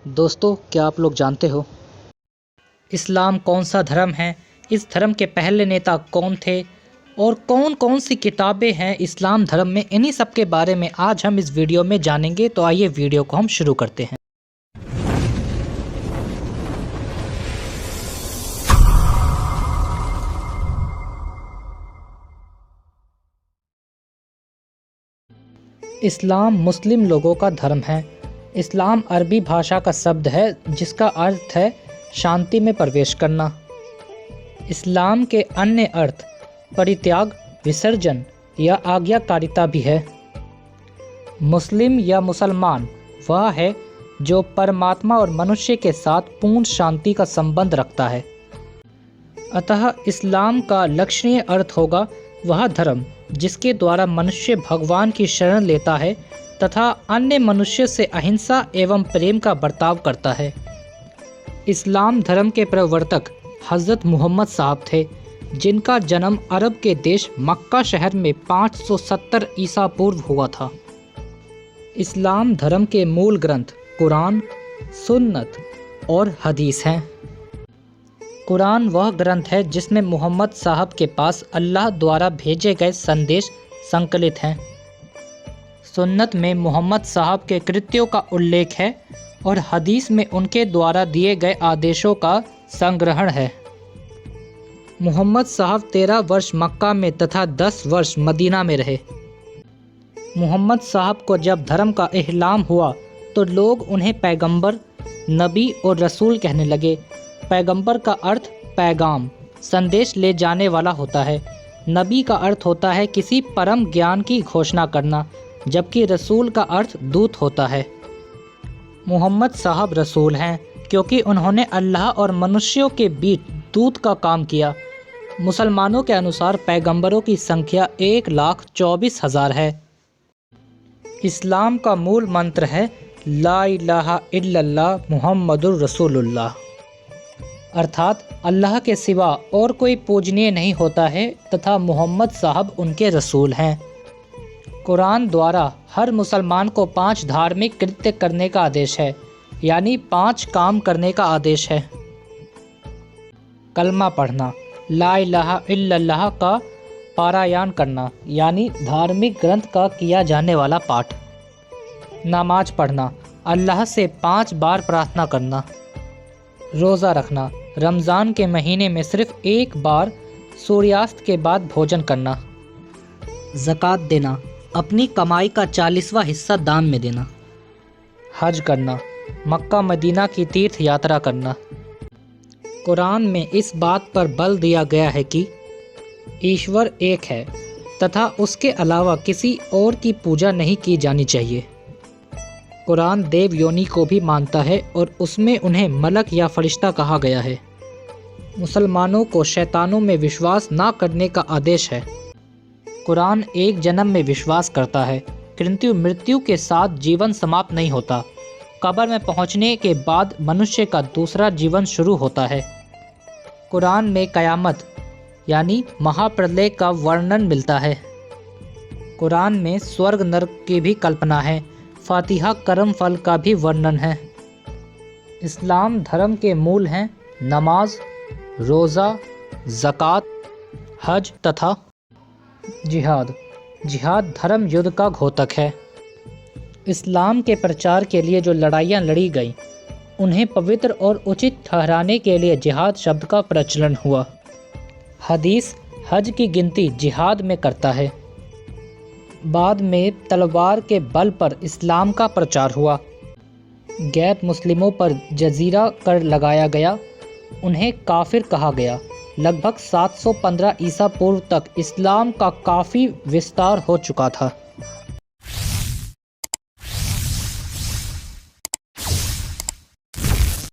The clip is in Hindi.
दोस्तों, क्या आप लोग जानते हो इस्लाम कौन सा धर्म है, इस धर्म के पहले नेता कौन थे और कौन कौन सी किताबें हैं इस्लाम धर्म में। इन्हीं सब के बारे में आज हम इस वीडियो में जानेंगे। तो आइए वीडियो को हम शुरू करते हैं। इस्लाम मुस्लिम लोगों का धर्म है। इस्लाम अरबी भाषा का शब्द है जिसका अर्थ है शांति में प्रवेश करना। इस्लाम के अन्य अर्थ परित्याग, विसर्जन या आज्ञाकारिता भी है। मुस्लिम या मुसलमान वह है जो परमात्मा और मनुष्य के साथ पूर्ण शांति का संबंध रखता है। अतः इस्लाम का लक्षणीय अर्थ होगा वह धर्म जिसके द्वारा मनुष्य भगवान की शरण लेता है तथा अन्य मनुष्य से अहिंसा एवं प्रेम का बर्ताव करता है। इस्लाम धर्म के प्रवर्तक हज़रत मोहम्मद साहब थे, जिनका जन्म अरब के देश मक्का शहर में 570 ईसा पूर्व हुआ था। इस्लाम धर्म के मूल ग्रंथ कुरान, सुन्नत और हदीस हैं। कुरान वह ग्रंथ है जिसमें मोहम्मद साहब के पास अल्लाह द्वारा भेजे गए संदेश संकलित हैं। सुन्नत में मोहम्मद साहब के कृत्यों का उल्लेख है और हदीस में उनके द्वारा दिए गए आदेशों का संग्रहण है। मोहम्मद साहब 13 वर्ष मक्का में तथा 10 वर्ष मदीना में रहे। मोहम्मद साहब को जब धर्म का इहलाम हुआ तो लोग उन्हें पैगंबर, नबी और रसूल कहने लगे। पैगंबर का अर्थ पैगाम, संदेश ले जाने वाला होता है। नबी का अर्थ होता है किसी परम ज्ञान की घोषणा करना, जबकि रसूल का अर्थ दूत होता है। मोहम्मद साहब रसूल हैं क्योंकि उन्होंने अल्लाह और मनुष्यों के बीच दूत का काम किया। मुसलमानों के अनुसार पैगंबरों की संख्या 1,24,000 है। इस्लाम का मूल मंत्र है ला इलाहा इल्लल्लाह मुहम्मदुर रसूलुल्लाह, अर्थात अल्लाह के सिवा और कोई पूजनीय नहीं होता है तथा मोहम्मद साहब उनके रसूल हैं। कुरान द्वारा हर मुसलमान को 5 धार्मिक कृत्य करने का आदेश है, यानी 5 काम करने का आदेश है। कलमा पढ़ना, ला इलाहा इल्लल्लाह का पारायण करना, यानी धार्मिक ग्रंथ का किया जाने वाला पाठ। नमाज पढ़ना, अल्लाह से 5 बार प्रार्थना करना। रोज़ा रखना, रमज़ान के महीने में सिर्फ 1 बार सूर्यास्त के बाद भोजन करना। ज़कात देना, अपनी कमाई का 40वां हिस्सा दान में देना। हज करना, मक्का मदीना की तीर्थ यात्रा करना। कुरान में इस बात पर बल दिया गया है कि ईश्वर एक है तथा उसके अलावा किसी और की पूजा नहीं की जानी चाहिए। कुरान देव योनि को भी मानता है और उसमें उन्हें मलक या फरिश्ता कहा गया है। मुसलमानों को शैतानों में विश्वास ना करने का आदेश है। कुरान एक जन्म में विश्वास करता है, किंतु मृत्यु के साथ जीवन समाप्त नहीं होता। कब्र में पहुंचने के बाद मनुष्य का दूसरा जीवन शुरू होता है। कुरान में कयामत यानी महाप्रलय का वर्णन मिलता है। कुरान में स्वर्ग नरक की भी कल्पना है। फातिहा कर्म फल का भी वर्णन है। इस्लाम धर्म के मूल हैं नमाज, रोज़ा, ज़कात, हज तथा जिहाद। जिहाद धर्म युद्ध का घोतक है। इस्लाम के प्रचार के लिए जो लड़ाइयाँ लड़ी गईं, उन्हें पवित्र और उचित ठहराने के लिए जिहाद शब्द का प्रचलन हुआ। हदीस हज की गिनती जिहाद में करता है। बाद में तलवार के बल पर इस्लाम का प्रचार हुआ। गैर मुस्लिमों पर जजीरा कर लगाया गया, उन्हें काफिर कहा गया। लगभग 715 ईसा पूर्व तक इस्लाम का काफ़ी विस्तार हो चुका था।